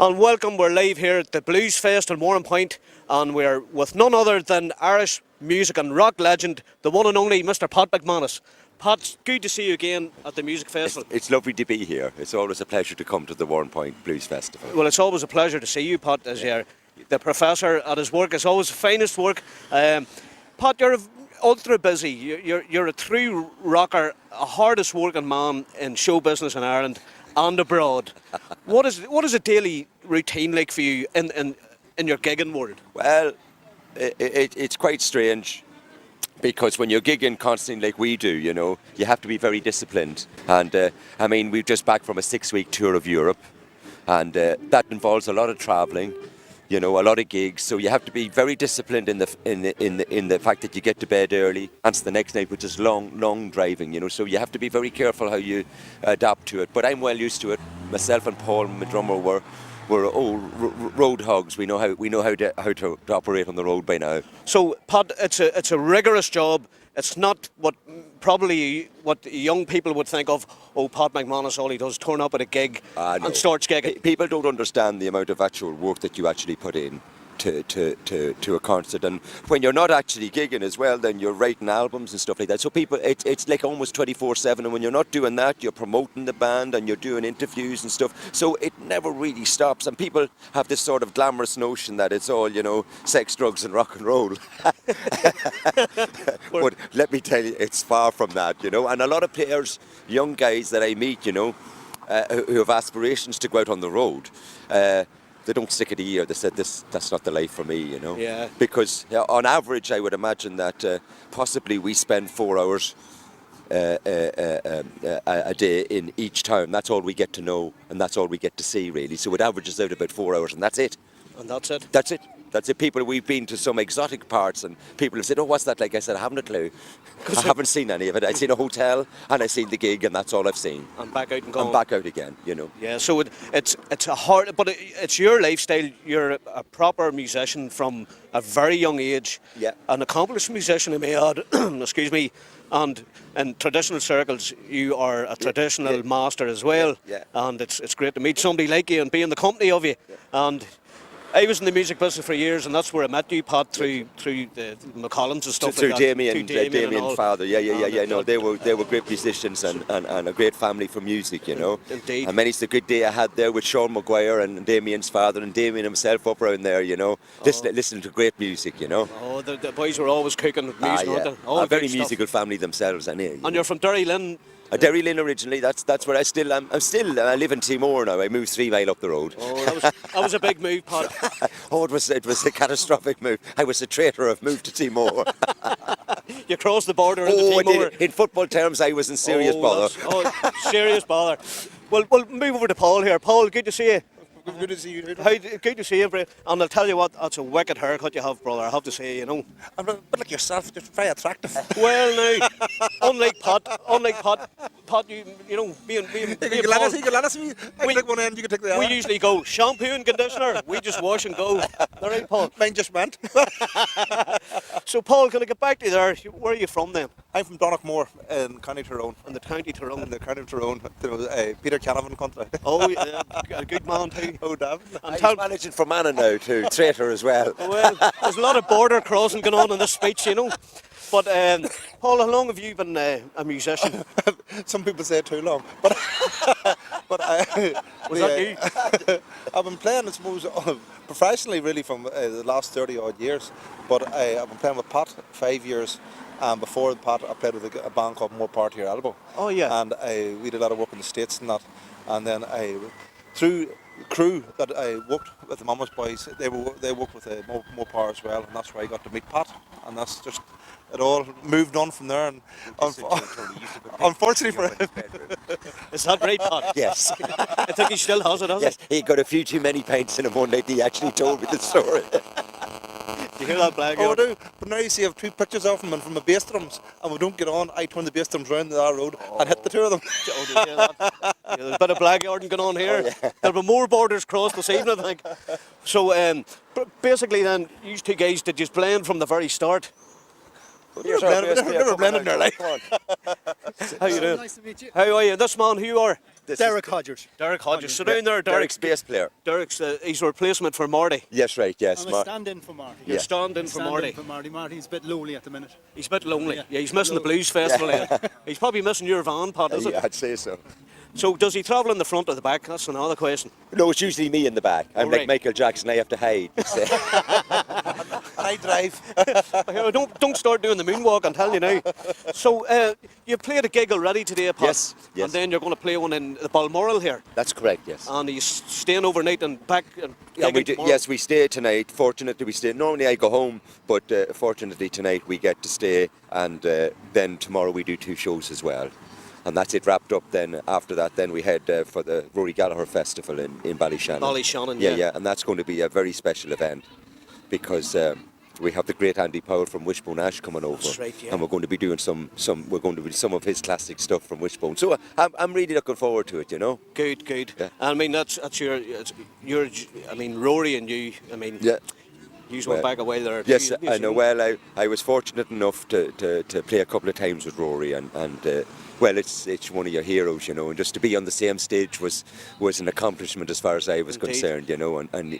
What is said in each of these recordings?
And welcome, we're live here at the Blues Fest in Warrenpoint, and we're with none other than Irish music and rock legend, the one and only Mr. Pat McManus. Pat, it's good to see you again at the Music Festival. It's lovely to be here. It's always a pleasure to come to the Warrenpoint Blues Festival. Well, it's always a pleasure to see you, Pat, as you're the professor at his work. It's always the finest work. Pat, you're ultra busy. You're a true rocker, a hardest working man in show business in Ireland and abroad. What is a daily routine like for you in your gigging world? Well, it's quite strange because when you're gigging constantly like we do, you know, you have to be very disciplined. And I mean, we're just back from a 6-week tour of Europe, and that involves a lot of travelling, you know, a lot of gigs. So you have to be very disciplined in the fact that you get to bed early. And the next night, which is long driving, you know. So you have to be very careful how you adapt to it. But I'm well used to it. Myself and Paul, my drummer, we're old road hogs. We know how to operate on the road by now. So, Pat, it's a rigorous job. It's not what young people would think of. Oh, Pat McManus, all he does is turn up at a gig and starts gigging. People don't understand the amount of actual work that you actually put in to a concert, and when you're not actually gigging as well, then you're writing albums and stuff like that. So people, it's like almost 24/7, and when you're not doing that, you're promoting the band and you're doing interviews and stuff. So it never really stops, and people have this sort of glamorous notion that it's all, you know, sex, drugs and rock and roll. But let me tell you, it's far from that, you know. And a lot of players, young guys that I meet, you know, who have aspirations to go out on the road, they don't stick it a year. They said, that's not the life for me, you know. Yeah. Because on average, I would imagine that possibly we spend 4 hours a day in each town. That's all we get to know, and that's all we get to see, really. So it averages out about 4 hours, and that's it. And that's it? That's it. That's it. People, we've been to some exotic parts, and people have said, oh, what's that like? I said, I haven't a clue. I haven't seen any of it. I've seen a hotel, and I've seen the gig, and that's all I've seen. And back out and gone. And back out again, you know. Yeah, so it's a hard, but it's your lifestyle. You're a proper musician from a very young age. Yeah. An accomplished musician, I may add, excuse me. And in traditional circles, you are a traditional master as well. Yeah. And it's great to meet somebody like you and be in the company of you. Yeah. And I was in the music business for years, and that's where I met you, Pat, through the McCollums and stuff through like that. Damien's father. Yeah. No, they were great musicians and a great family for music, you know. Indeed. And many's the good day I had there with Sean Maguire and Damien's father and Damien himself up around there, you know, listening to great music, you know. Oh, the boys were always cooking music, weren't they? A very musical family themselves, anyway. And you're from Derry Lynn. Derry Lynn originally. That's where I still am. I live in Timor now. I moved 3 miles up the road. Oh, that was a big move, Pat. Oh, it was a catastrophic move. I was a traitor. I've moved to Timor. You crossed the border into Timor. In football terms, I was in serious bother. Serious bother. Well, we'll move over to Paul here. Paul, good to see you. Good to see you. Good to see you, and I'll tell you what, that's a wicked haircut you have, brother, I have to say, you know. I'm a bit like yourself, just very attractive. Well, now, unlike Pat, you know, me and You can let us I can take one end, you can take the other. We usually go shampoo and conditioner, we just wash and go. All right, Paul? Mine just went. So, Paul, can I get back to you there? Where are you from then? I'm from Donaghmore in County Tyrone. In the County Tyrone? In the County Tyrone, you know, Peter Canavan country. Oh, yeah, a good man too. Oh, damn. And he's managing for Manor now too, traitor as well. Well, there's a lot of border crossing going on in this speech, you know. But, Paul, how long have you been a musician? Some people say too long. But Was that you? I've been playing, I suppose, professionally really from the last 30 odd years. But I've been playing with Pat 5 years. And before Pat, I played with a band called More Power to Your Elbow. Oh, yeah. And we did a lot of work in the States and that. And then through the crew that I worked with, the Mamas Boys, they worked with More Power as well. And that's where I got to meet Pat. And that's just, it all moved on from there. And unfortunately for him. Is that right, Pat? Yes. I think he still has it, hasn't he? He got a few too many pints in him one night. He actually told me the story. You hear that, Black? Oh, I do. But now you see I have 2 pictures of him and from the bass drums, and we don't get on. I turn the bass drums round the road and hit the 2 of them. Oh, did you hear that? Yeah, there's a bit of blackguarding going on here. Oh, yeah. There'll be more borders crossed this evening, I think. So, basically then, you 2 guys, did you blend from the very start? Never blended in their life. How you doing? Nice to meet you. How are you? This man, who you are? Derek Hodgers. Derek Hodges. Sit down there, Derek. Derek's bass player. Derek's he's a replacement for Marty. Yes, right, yes. I'm a stand-in for Marty. You're standing for Stand-in Marty. for Marty. Marty's a bit lonely at the minute. He's a bit lonely. Yeah. Yeah, he's missing the blues festival. Yeah. He's probably missing your van, Pat, is it? Yeah, I'd say so. So does he travel in the front or the back? That's another question. No, it's usually me in the back. I'm right. like Michael Jackson, I have to hide. I drive. Don't start doing the moonwalk, I'm telling you now. So you played a gig already today, Pat. Yes, yes. And then you're going to play one in the Balmoral here. That's correct, yes. And he's staying overnight and back. And And yes, we stay tonight. Fortunately, we stay. Normally I go home, but fortunately tonight we get to stay, and then tomorrow we do 2 shows as well. And that's it wrapped up. Then after that, then we head for the Rory Gallagher Festival in Ballyshannon. Ballyshannon, yeah, yeah. yeah, and that's going to be a very special event because we have the great Andy Powell from Wishbone Ash coming over, That's right, yeah. and we're going to be doing some of his classic stuff from Wishbone. So I'm really looking forward to it. You know. Good, good. Yeah. I mean, that's your. I mean, Rory and you. I mean, Yeah. you went Well, back a while there. Yes, You I know. Well, I was fortunate enough to play a couple of times with Rory, and well, it's one of your heroes, you know, and just to be on the same stage was an accomplishment as far as I was Indeed. concerned, you know, and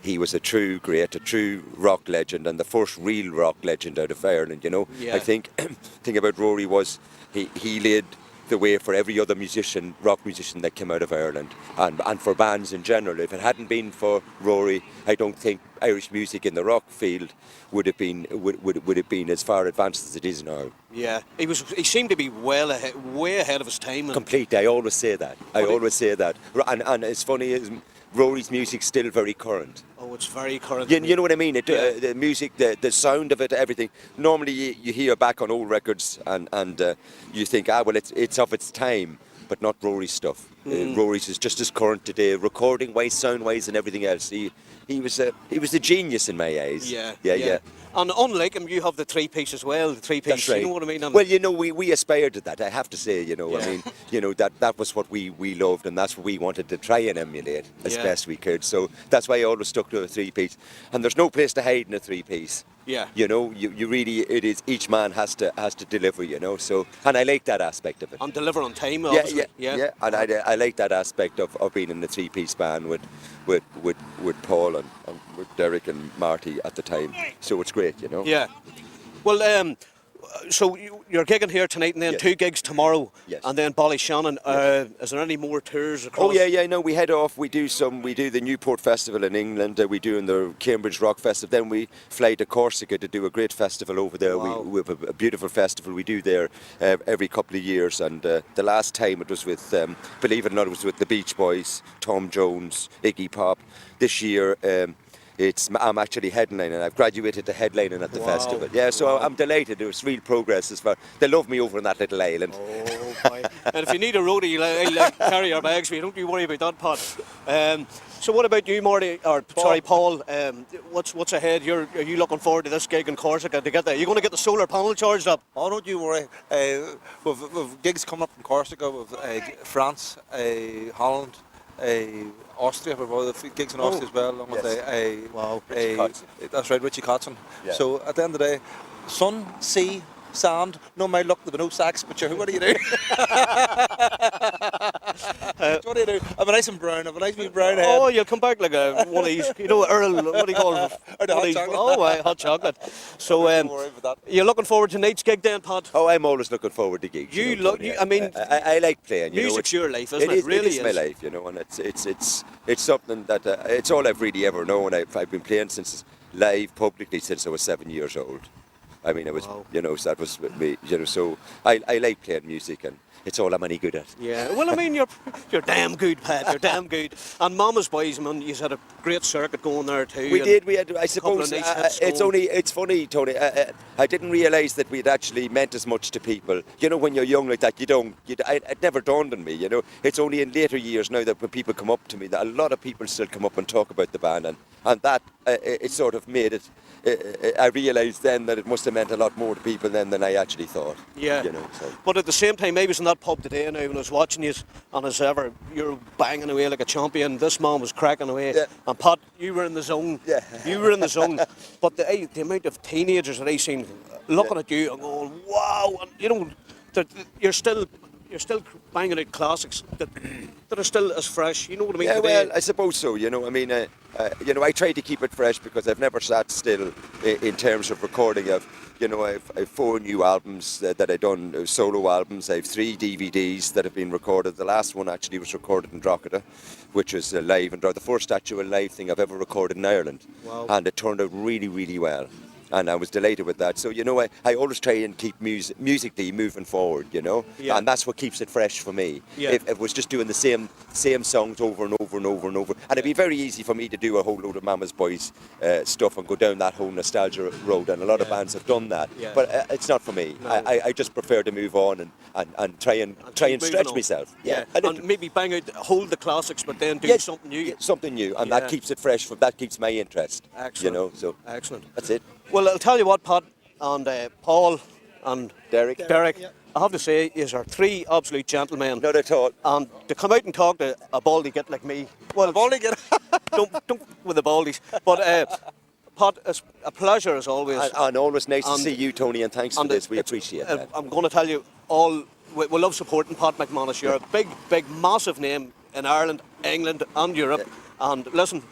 he was a true great, a true rock legend, and the first real rock legend out of Ireland, you know. Yeah. I think thing about Rory was he laid the way for every other musician, rock musician that came out of Ireland, and for bands in general. If it hadn't been for Rory, I don't think Irish music in the rock field would have been as far advanced as it is now. Yeah, he seemed to be way ahead of his time. And Completely, I always say that. And it's funny, Rory's music's still very current. oh, it's very current. You know what I mean? Yeah. The music, the sound of it, everything. Normally you hear back on old records and you think, well, it's of its time, but not Rory's stuff. Rory's is just as current today, recording wise, sound wise, and everything else. He was a genius in my eyes. Yeah. And unlike him, you have the 3-piece as well. The 3-piece. That's right. You know what I mean? And Well, you know, we aspired to that. I have to say, you know, Yeah. I mean, you know, that was what we loved, and that's what we wanted to try and emulate as Yeah. best we could. So that's why I always stuck to a 3-piece. And there's no place to hide in a 3-piece. Yeah. You know, you really, it is, each man has to deliver, you know. So, and I like that aspect of it. and deliver on time, Yeah, obviously. yeah. And I like that aspect of being in the 3-piece band with Paul and with Derek and Marty at the time. So it's great, you know. Yeah. Well, so you're gigging here tonight, and then Yes. 2 gigs tomorrow, Yes. and then Ballyshannon. Is there any more tours across? Oh yeah. No, we head off. We do the Newport Festival in England. We do in the Cambridge Rock Festival. Then we fly to Corsica to do a great festival over there. Wow. We have a beautiful festival we do there every couple of years. And the last time it was with, believe it or not, it was with the Beach Boys, Tom Jones, Iggy Pop. This year. I'm actually headlining. I've graduated to headlining at the Wow. festival. Yeah, so I'm delated. It was real progress as far. They love me over on that little island. Oh, boy. And if you need a roadie, I'll carry your bags for you. Don't you worry about that, Pat. So what about you, Marty? Or sorry, Paul. What's ahead? Are you looking forward to this gig in Corsica to get there? You're going to get the solar panel charged up. Oh, don't you worry. We've gigs coming up in Corsica, with France, Holland, Austria. We've other gigs in Austria as well, along with Wow. Richie Kotzen. that's right, Richie Kotzen. Yeah. So at the end of the day, sun, sea, sand. No, my luck, there'll be no sacks. But sure, what do you do? What do you do? I'm a nice and brown. I'm a nice wee brown head. Oh, you'll come back like one of these, Earl, what do you call it? Or the One of hot these- chocolate. Oh, aye, hot chocolate. So, Don't worry about that. you're looking forward to tonight's gig then, Pat? Oh, I'm always looking forward to gigs. You know, look- Tony. you- I mean, I like playing. You know, Music's it's- your life, isn't it? It is, Really it is my life, you know, and it's something that it's all I've really ever known. I've been playing since live publicly since I was 7 years old. I mean, I was, Wow. you know, so that was me, you know. So I like playing music, and it's all I'm any good at. Yeah, well, I mean, you're damn good, Pat. You're damn good. And Mama's Boys, I mean, you had a great circuit going there too. We and did. We had. I couple of suppose nice hits going. it's funny, Tony. I didn't realise that we'd actually meant as much to people. You know, when you're young like that, it never dawned on me. You know, it's only in later years now that when people come up to me, that a lot of people still come up and talk about the band, and and that it sort of made it. I realised then that it must have meant a lot more to people then than I actually thought. Yeah. You know. So. But at the same time, maybe it's in that pub today now when I was watching you, and as ever, you're banging away like a champion. This man was cracking away. Yeah. And Pat, you were in the zone. Yeah. You were in the zone. But the amount of teenagers that I seen looking at you and going, wow, and you know, that you're still banging out classics that are still as fresh. You know what I mean? Yeah, today. well, I suppose so. You know, I mean, you know, I try to keep it fresh because I've never sat still in terms of recording. I've 4 new albums that I've done, solo albums. I have 3 DVDs that have been recorded. The last one actually was recorded in Drogheda, which was live, and the first actual live thing I've ever recorded in Ireland. Wow. And it turned out really, really well. And I was delighted with that. So, you know, I always try and keep musically moving forward, you know. Yeah. And that's what keeps it fresh for me. Yeah. If it was just doing the same songs over and over and over and over. And it'd be very easy for me to do a whole load of Mama's Boys stuff and go down that whole nostalgia road. And a lot of bands have done that. Yeah. But it's not for me. No. I just prefer to move on and try and keep stretch moving on. myself. Yeah. And And maybe bang out, hold the classics, but then do Yeah, something new. yeah, something new. And Yeah. that keeps it fresh. That keeps my interest. Excellent. You know, so Excellent. that's it. Well, I'll tell you what, Pat and Paul and Derek? Derek, Yeah. I have to say, is are 3 absolute gentlemen. Not at all. And to come out and talk to a baldy git like me, well, a baldy git, don't with the baldies, but Pat, it's a pleasure as always. And always nice to And- see you, Tony, and thanks for And this. We it's- appreciate that. I'm going to tell you all, we love supporting Pat McManus. You're a big, massive name in Ireland, England, and Europe. And listen,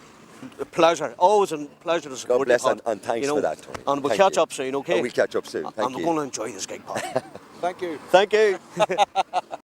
a pleasure, always a pleasure to support God bless you, Pat. and thanks You know, for that, Tony. And we'll Thank catch you. up soon, okay? Oh, we'll catch up soon. Thank and you. we're going to enjoy this gig, Pat. Thank you. Thank you.